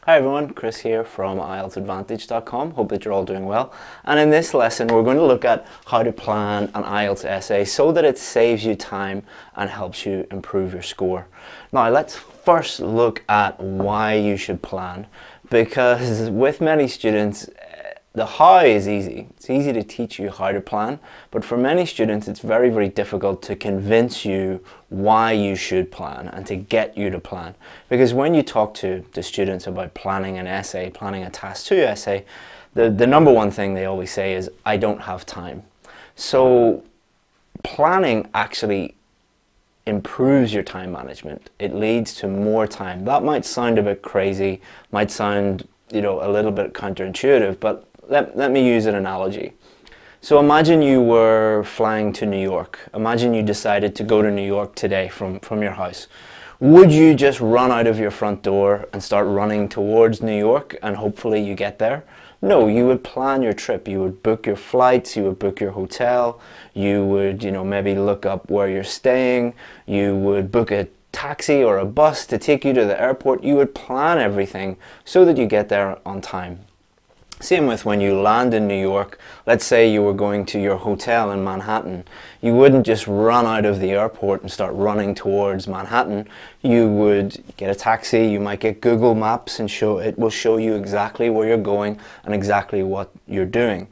Hi everyone, Chris here from IELTSadvantage.com. Hope that you're all doing well. And in this lesson we're going to look at how to plan an IELTS essay so that it saves you time and helps you improve your score. Now let's first look at why you should plan, because with many students the how is easy. It's easy to teach you how to plan, but for many students it's very, very difficult to convince you why you should plan and to get you to plan. Because when you talk to the students about planning an essay, planning a Task 2 essay, the number one thing they always say is, I don't have time. So planning actually improves your time management. It leads to more time. That might sound a bit crazy, might sound, a little bit counterintuitive, but let me use an analogy. So imagine you were flying to New York. Imagine you decided to go to New York today from your house. Would you just run out of your front door and start running towards New York and hopefully you get there? No, you would plan your trip. You would book your flights, you would book your hotel, you would, maybe look up where you're staying, you would book a taxi or a bus to take you to the airport. You would plan everything so that you get there on time. Same with when you land in New York. Let's say you were going to your hotel in Manhattan. You wouldn't just run out of the airport and start running towards Manhattan. You would get a taxi, you might get Google Maps and it will show you exactly where you're going and exactly what you're doing.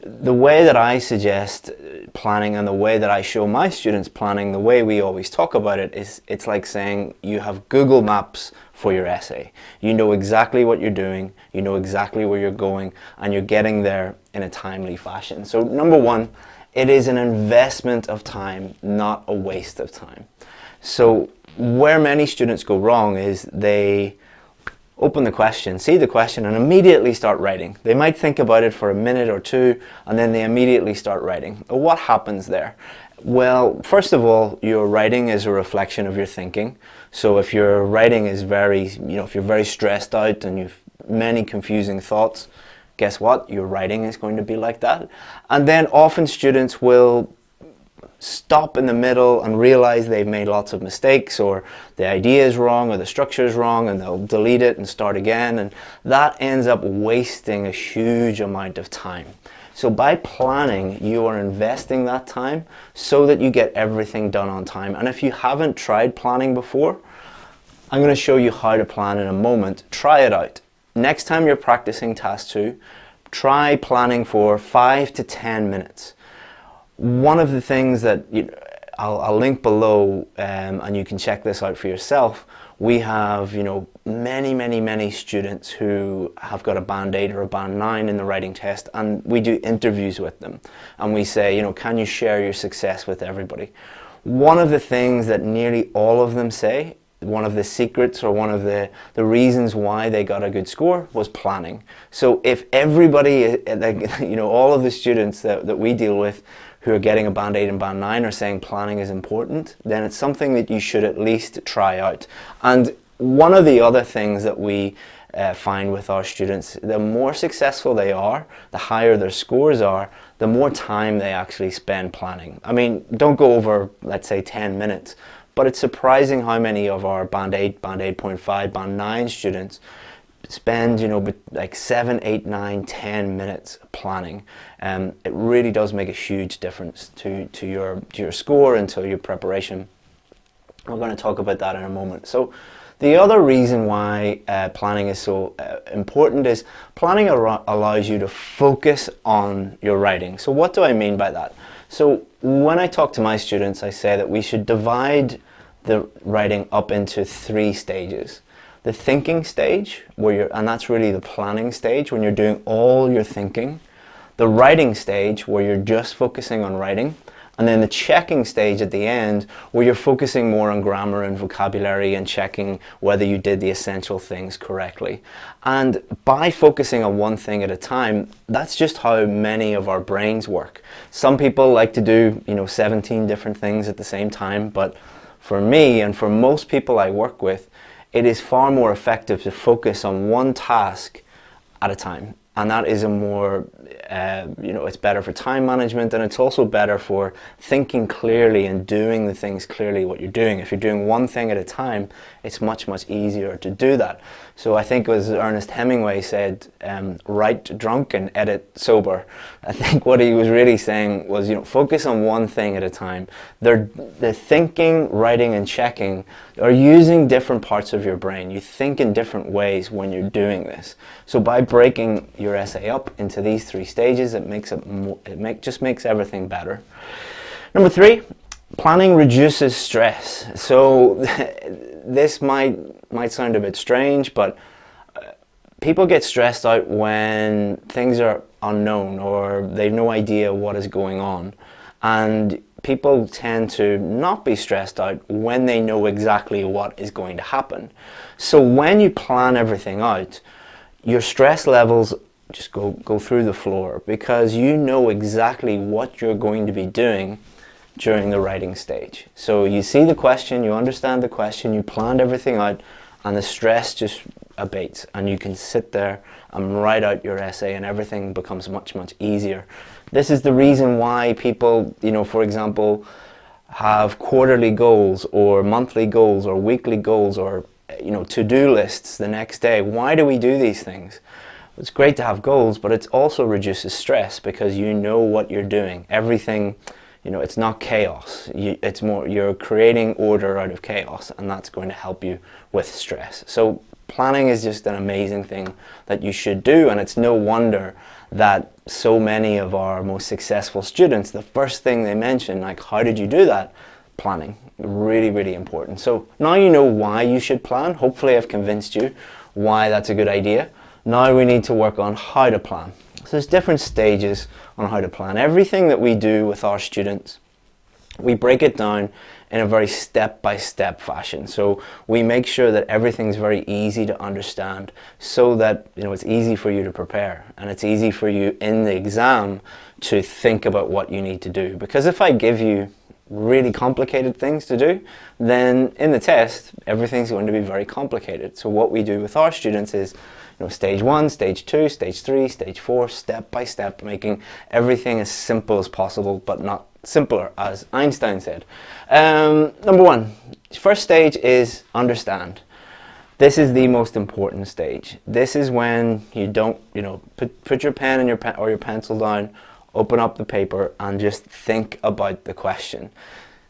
The way that I suggest planning and the way that I show my students planning, the way we always talk about it is, it's like saying you have Google Maps for your essay. You know exactly what you're doing, you know exactly where you're going, and you're getting there in a timely fashion. So number one, it is an investment of time, not a waste of time. So where many students go wrong is they open the question, see the question, and immediately start writing. They might think about it for a minute or two, and then they immediately start writing. What happens there? Well, first of all, your writing is a reflection of your thinking. So if your writing is if you're very stressed out and you've many confusing thoughts, guess what? Your writing is going to be like that. And then often students will stop in the middle and realize they've made lots of mistakes, or the idea is wrong or the structure is wrong, and they'll delete it and start again, and that ends up wasting a huge amount of time. So by planning, you are investing that time so that you get everything done on time. And if you haven't tried planning before, I'm going to show you how to plan in a moment. Try it out. Next time you're practicing Task 2, try planning for 5 to 10 minutes. One of the things that I'll link below, and you can check this out for yourself, we have many students who have got a Band 8 or a Band 9 in the writing test, and we do interviews with them and we say, can you share your success with everybody? One of the things that nearly all of them say, one of the secrets or one of the reasons why they got a good score was planning. So if everybody, all of the students that we deal with who are getting a Band 8 and Band 9 are saying planning is important, then it's something that you should at least try out. And one of the other things that we find with our students, the more successful they are, the higher their scores are, the more time they actually spend planning. I mean, don't go over, let's say, 10 minutes, but it's surprising how many of our Band 8, Band 8.5, Band 9 students spend like 7, 8, 9, 10 minutes planning. It really does make a huge difference to your score and to your preparation. We're going to talk about that in a moment. So the other reason why planning is so important is planning allows you to focus on your writing. So what do I mean by that? So when I talk to my students, I say that we should divide the writing up into 3 stages. The thinking stage, and that's really the planning stage, when you're doing all your thinking. The writing stage, where you're just focusing on writing. And then the checking stage at the end, where you're focusing more on grammar and vocabulary and checking whether you did the essential things correctly. And by focusing on one thing at a time, that's just how many of our brains work. Some people like to do 17 different things at the same time, but for me and for most people I work with, it is far more effective to focus on one task at a time. and that is a more, it's better for time management, and it's also better for thinking clearly and doing the things clearly what you're doing. If you're doing one thing at a time, it's much, much easier to do that. So I think, as Ernest Hemingway said, write drunk and edit sober. I think what he was really saying was, focus on one thing at a time. The thinking, writing, and checking are using different parts of your brain. You think in different ways when you're doing this. So by breaking your essay up into these 3 stages, just makes everything better. Number 3, planning reduces stress. So this might sound a bit strange, but people get stressed out when things are unknown or they've no idea what is going on. And people tend to not be stressed out when they know exactly what is going to happen. So when you plan everything out, your stress levels just go through the floor, because you know exactly what you're going to be doing during the writing stage. So you see the question, you understand the question, you planned everything out, and the stress just abates, and you can sit there and write out your essay, and everything becomes much, much easier. This is the reason why people, for example, have quarterly goals or monthly goals or weekly goals or to-do lists the next day. Why do we do these things? It's great to have goals, but it also reduces stress because you know what you're doing. Everything, it's not chaos. It's more, you're creating order out of chaos, and that's going to help you with stress. So planning is just an amazing thing that you should do, and it's no wonder that so many of our most successful students, the first thing they mention, like, how did you do that? Planning. Really, really important. So now you know why you should plan. Hopefully I've convinced you why that's a good idea. Now we need to work on how to plan. So there's different stages on how to plan. Everything that we do with our students, we break it down in a very step-by-step fashion. So we make sure that everything's very easy to understand, so that it's easy for you to prepare, and it's easy for you in the exam to think about what you need to do. Because if I give you really complicated things to do, then in the test everything's going to be very complicated. So what we do with our students is stage 1, stage 2, stage 3, stage 4, step by step, making everything as simple as possible, but not simpler, as Einstein said. Number 1, first stage is understand. This is the most important stage. This is when you don't, put your pen and your pencil down, open up the paper, and just think about the question.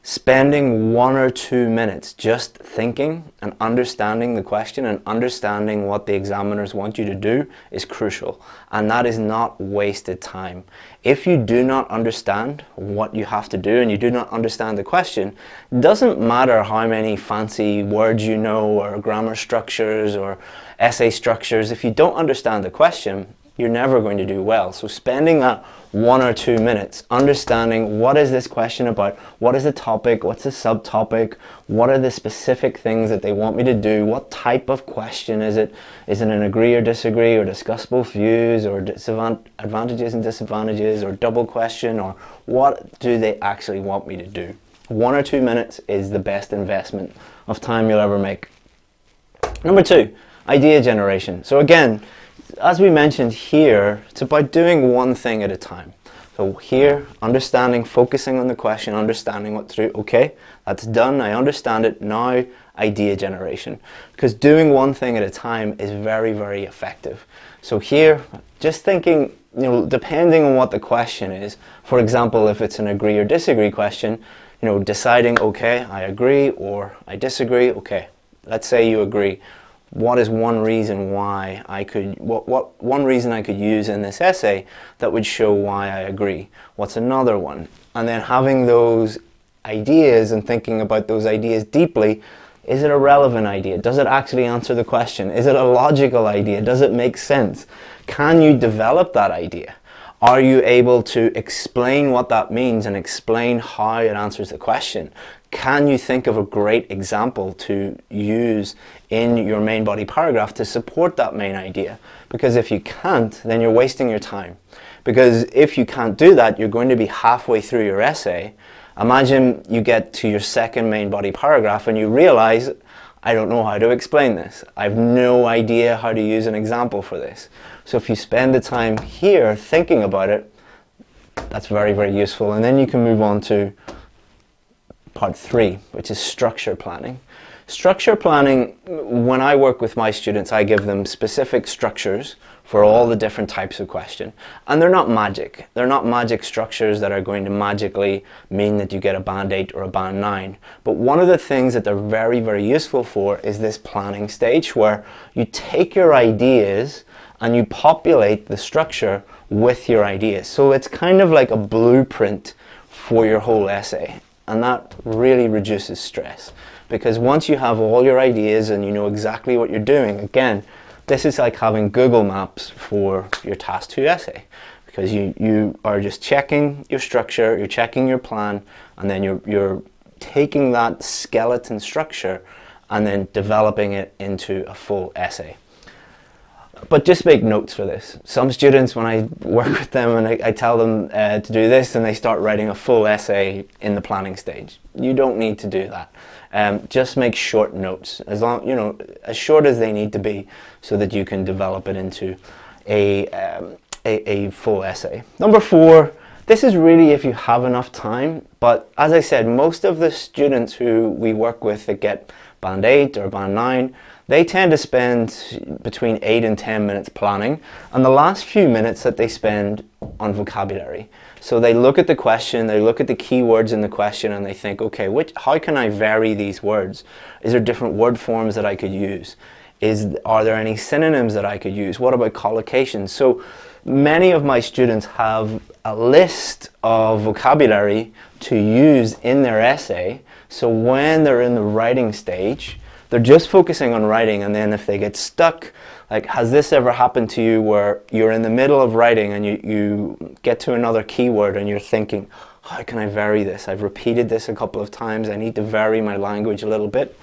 Spending 1 or 2 minutes just thinking and understanding the question and understanding what the examiners want you to do is crucial, and that is not wasted time. If you do not understand what you have to do and you do not understand the question, it doesn't matter how many fancy words you know or grammar structures or essay structures. If you don't understand the question, you're never going to do well. So spending that 1 or 2 minutes understanding, what is this question about, what is the topic, what's the subtopic, what are the specific things that they want me to do, what type of question is it an agree or disagree or discussable views or advantages and disadvantages or double question, or what do they actually want me to do. 1 or 2 minutes is the best investment of time you'll ever make. Number 2, idea generation. So again, as we mentioned here, it's about doing one thing at a time. So here, understanding, focusing on the question, understanding what to do. Okay, that's done, I understand it. Now, idea generation. Because doing one thing at a time is very, very effective. So here, just thinking, depending on what the question is, for example, if it's an agree or disagree question, deciding, okay, I agree or I disagree. Okay, let's say you agree. What is one reason why one reason I could use in this essay that would show why I agree? What's another one? And then having those ideas and thinking about those ideas deeply. Is it a relevant idea? Does it actually answer the question? Is it a logical idea? Does it make sense? Can you develop that idea? Are you able to explain what that means and explain how it answers the question? Can you think of a great example to use in your main body paragraph to support that main idea? Because if you can't, then you're wasting your time. Because if you can't do that, you're going to be halfway through your essay. Imagine you get to your second main body paragraph and you realize, I don't know how to explain this. I have no idea how to use an example for this. So if you spend the time here thinking about it, that's very, very useful. And then you can move on to part 3, which is structure planning. Structure planning, when I work with my students, I give them specific structures for all the different types of question. And they're not magic. They're not magic structures that are going to magically mean that you get a band 8 or a band 9. But one of the things that they're very, very useful for is this planning stage, where you take your ideas and you populate the structure with your ideas. So it's kind of like a blueprint for your whole essay. And that really reduces stress, because once you have all your ideas and you know exactly what you're doing, again, this is like having Google Maps for your Task 2 essay, because you are just checking your structure, you're checking your plan, and then you're taking that skeleton structure and then developing it into a full essay. But just make notes for this. Some students, when I work with them and I tell them to do this, and they start writing a full essay in the planning stage. You don't need to do that. Just make short notes, as long, you know, as short as they need to be, so that you can develop it into a full essay. Number 4, this is really if you have enough time. But as I said, most of the students who we work with that get band 8 or band 9, they tend to spend between 8 and 10 minutes planning, and the last few minutes that they spend on vocabulary. So they look at the question, they look at the keywords in the question, and they think, okay, how can I vary these words? Is there different word forms that I could use? Are there any synonyms that I could use? What about collocations? So many of my students have a list of vocabulary to use in their essay, so when they're in the writing stage, they're just focusing on writing, and then if they get stuck, like, has this ever happened to you where you're in the middle of writing and you get to another keyword and you're thinking, how can I vary this? I've repeated this a couple of times, I need to vary my language a little bit.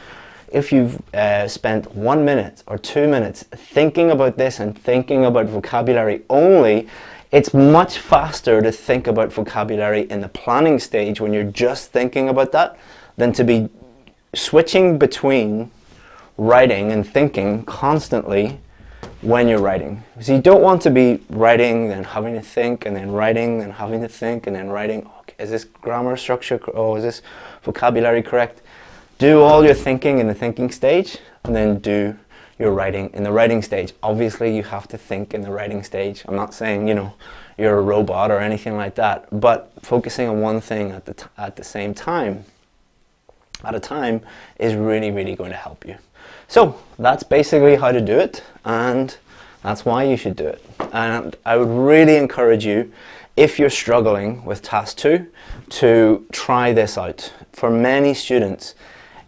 If you've spent 1 minute or 2 minutes thinking about this and thinking about vocabulary only, it's much faster to think about vocabulary in the planning stage when you're just thinking about that, than to be switching between writing and thinking constantly when you're writing. So you don't want to be writing, then having to think, and then writing, then having to think, and then writing. Okay, is this grammar structure? Oh, is this vocabulary correct? Do all your thinking in the thinking stage, and then do your writing in the writing stage. Obviously, you have to think in the writing stage. I'm not saying, you know, you're a robot or anything like that, but focusing on one thing at the same time, at a time, is really, really going to help you. So that's basically how to do it, and that's why you should do it. And I would really encourage you, if you're struggling with Task 2, to try this out. For many students,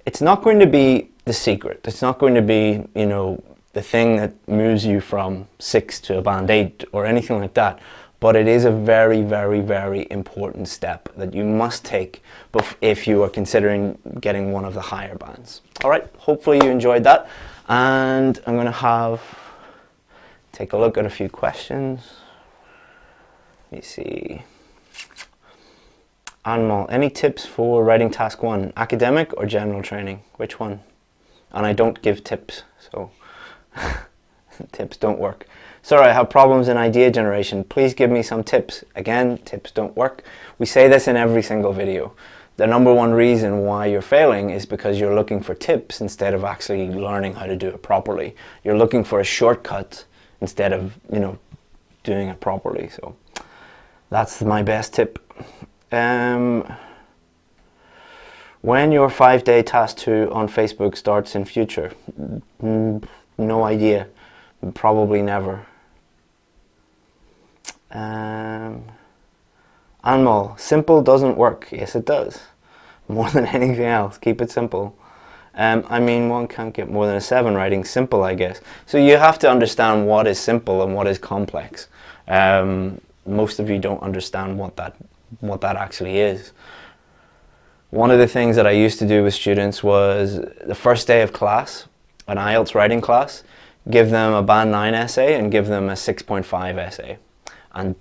it's not going to be the secret. It's not going to be, you know, the thing that moves you from 6 to a band 8 or anything like that. But it is a very, very, very important step that you must take if you are considering getting one of the higher bands. All right, hopefully you enjoyed that. And I'm going to take a look at a few questions. Let me see. Anmol, any tips for writing Task 1? Academic or general training? Which one? And I don't give tips, so tips don't work. Sorry, I have problems in idea generation. Please give me some tips. Again, tips don't work. We say this in every single video. The number one reason why you're failing is because you're looking for tips instead of actually learning how to do it properly. You're looking for a shortcut instead of, you know, doing it properly. So that's my best tip. When your 5-day Task 2 on Facebook starts in future? No idea. Probably never. Anmol, simple doesn't work. Yes, it does. More than anything else, keep it simple. I mean, one can't get more than a 7 writing simple, I guess. So you have to understand what is simple and what is complex. Most of you don't understand what that actually is. One of the things that I used to do with students was the first day of class, an IELTS writing class, give them a band 9 essay and give them a 6.5 essay. and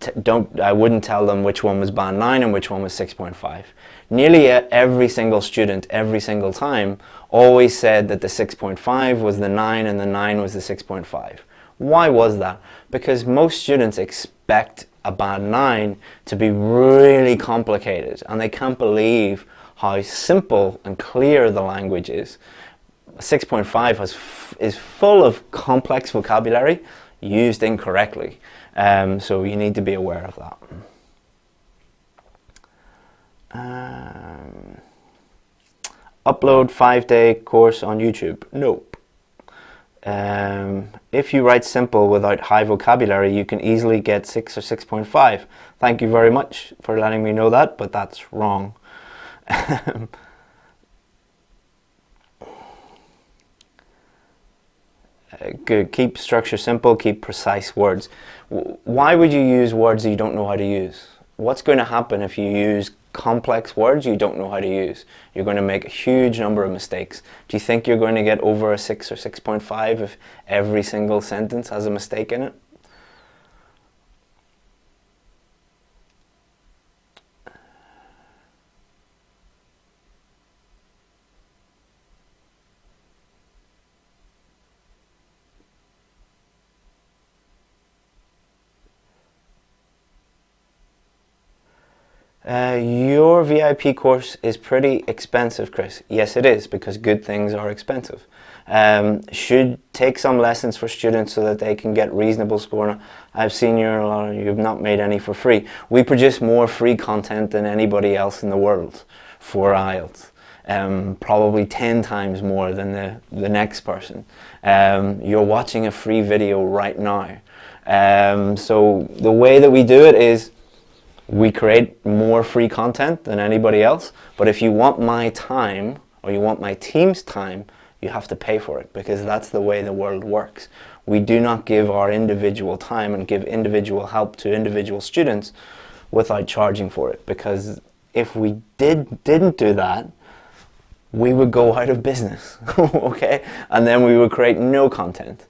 I wouldn't tell them which one was band 9 and which one was 6.5. Nearly every single student, every single time, always said that the 6.5 was the 9 and the 9 was the 6.5. Why was that? Because most students expect a band 9 to be really complicated, and they can't believe how simple and clear the language is. 6.5 is full of complex vocabulary used incorrectly. So you need to be aware of that. Upload 5-day course on YouTube? Nope. If you write simple without high vocabulary, you can easily get 6 or 6.5. Thank you very much for letting me know that, but that's wrong. Good. Keep structure simple, keep precise words. Why would you use words that you don't know how to use? What's going to happen if you use complex words you don't know how to use? You're going to make a huge number of mistakes. Do you think you're going to get over a 6 or 6.5 if every single sentence has a mistake in it? Your VIP course is pretty expensive, Chris. Yes, it is, because good things are expensive. Should take some lessons for students so that they can get reasonable score. I've seen you've not made any for free. We produce more free content than anybody else in the world for IELTS. Probably 10 times more than the next person. You're watching a free video right now. So the way that we do it is we create more free content than anybody else, but if you want my time or you want my team's time, you have to pay for it, because that's the way the world works. We do not give our individual time and give individual help to individual students without charging for it, because if we didn't do that, we would go out of business, okay? And then we would create no content.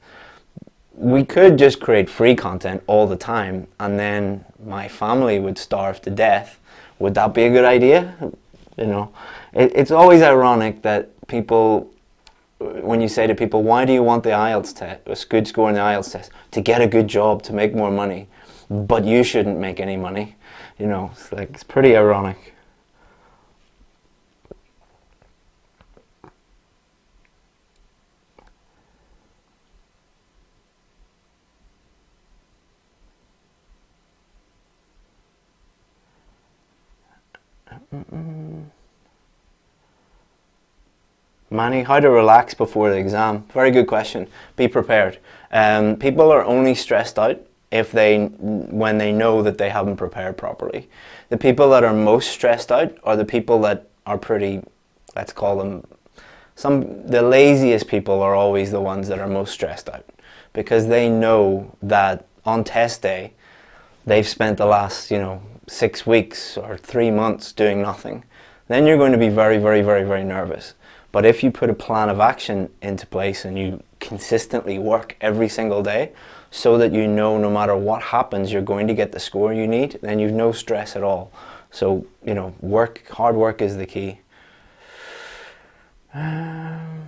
We could just create free content all the time, and then my family would starve to death. Would that be a good idea? You know, it's always ironic that people, when you say to people, why do you want the IELTS test, a good score in the IELTS test? To get a good job, to make more money, but you shouldn't make any money. You know, it's pretty ironic. Manny, how to relax before the exam? Very good question. Be prepared. People are only stressed out when they know that they haven't prepared properly. The people that are most stressed out are the people that are pretty, let's call them, the laziest people are always the ones that are most stressed out, because they know that on test day they've spent the last 6 weeks or 3 months doing nothing. Then you're going to be very, very, very, very nervous. But if you put a plan of action into place and you consistently work every single day so that you know no matter what happens you're going to get the score you need, then you've no stress at all. So, hard work is the key. Can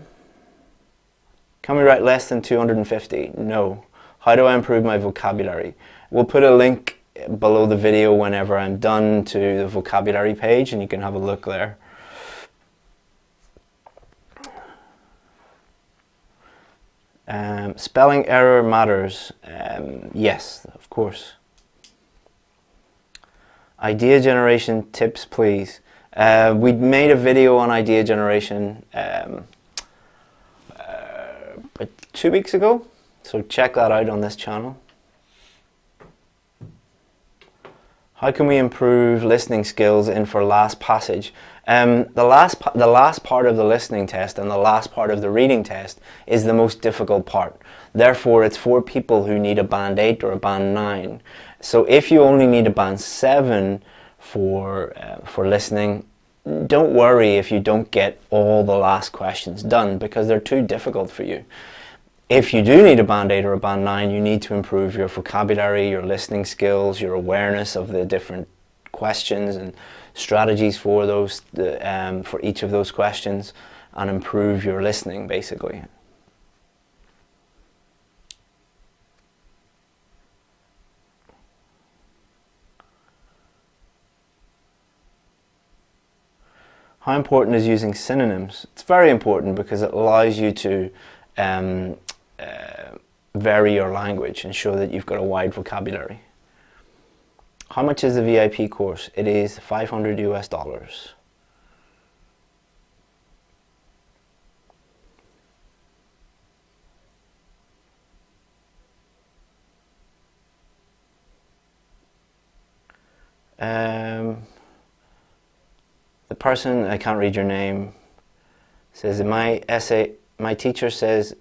we write less than 250? No. How do I improve my vocabulary? We'll put a link below the video whenever I'm done to the vocabulary page, and you can have a look there. Spelling error matters. Yes, of course. Idea generation tips, please. We made a video on idea generation about 2 weeks ago, so check that out on this channel. How can we improve listening skills in for last passage? The last part of the listening test and the last part of the reading test is the most difficult part. Therefore, it's for people who need a band 8 or a band 9. So if you only need a band 7 for listening, don't worry if you don't get all the last questions done, because they're too difficult for you. If you do need a Band 8 or a Band 9, you need to improve your vocabulary, your listening skills, your awareness of the different questions and strategies for those, for each of those questions, and improve your listening basically. How important is using synonyms? It's very important because it allows you to vary your language and show that you've got a wide vocabulary. How much is the VIP course? It is $500 US. The person, I can't read your name, says in my essay, my teacher says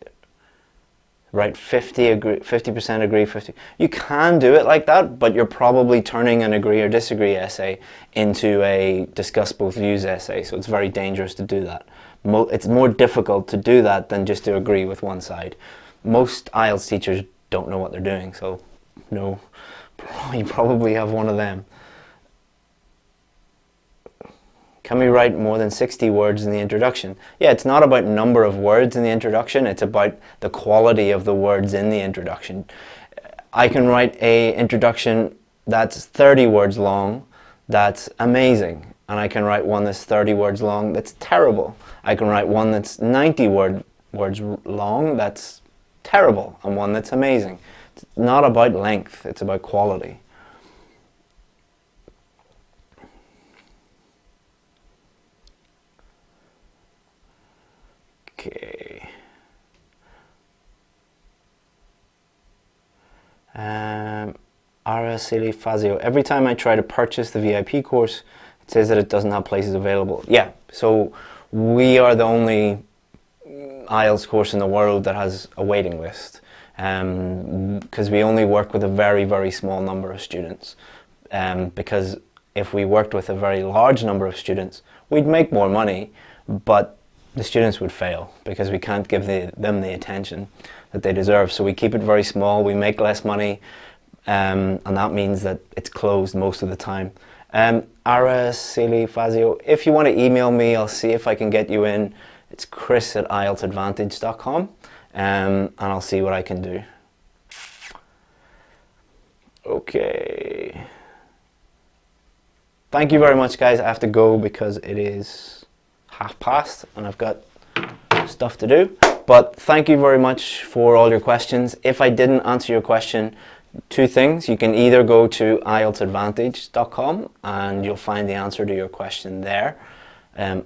write 50% agree, 50. You can do it like that, but you're probably turning an agree or disagree essay into a discuss both views essay, so it's very dangerous to do that. It's more difficult to do that than just to agree with one side. Most IELTS teachers don't know what they're doing, so no, you probably have one of them. Can we write more than 60 words in the introduction? Yeah, it's not about number of words in the introduction, it's about the quality of the words in the introduction. I can write an introduction that's 30 words long, that's amazing. And I can write one that's 30 words long, that's terrible. I can write one that's 90 words long, that's terrible, and one that's amazing. It's not about length, it's about quality. Okay. Araceli Fazio. Every time I try to purchase the VIP course, it says that it doesn't have places available. Yeah, so we are the only IELTS course in the world that has a waiting list, because we only work with a very, very small number of students. Because if we worked with a very large number of students, we'd make more money, but the students would fail because we can't give them the attention that they deserve. So we keep it very small, we make less money, and that means that it's closed most of the time. Araceli Fazio, if you want to email me, I'll see if I can get you in. It's chris@ieltsadvantage.com, and I'll see what I can do. Okay. Thank you very much, guys. I have to go because it is 1:30 and I've got stuff to do. But thank you very much for all your questions. If I didn't answer your question, two things. You can either go to ieltsadvantage.com and you'll find the answer to your question there.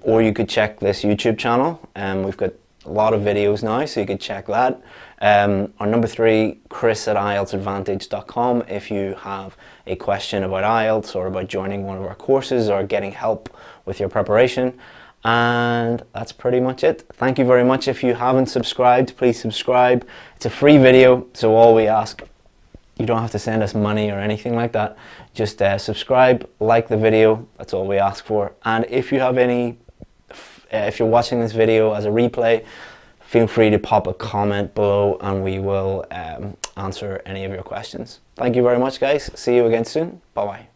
Or you could check this YouTube channel. We've got a lot of videos now, so you could check that. Or number 3, chris@ieltsadvantage.com if you have a question about IELTS or about joining one of our courses or getting help with your preparation. And that's pretty much it. Thank you very much. If you haven't subscribed, please subscribe. It's a free video, so all we ask, you don't have to send us money or anything like that. Just subscribe, like the video, that's all we ask for. And if you have any, if you're watching this video as a replay, feel free to pop a comment below and we will answer any of your questions. Thank you very much, guys. See you again soon. Bye-bye.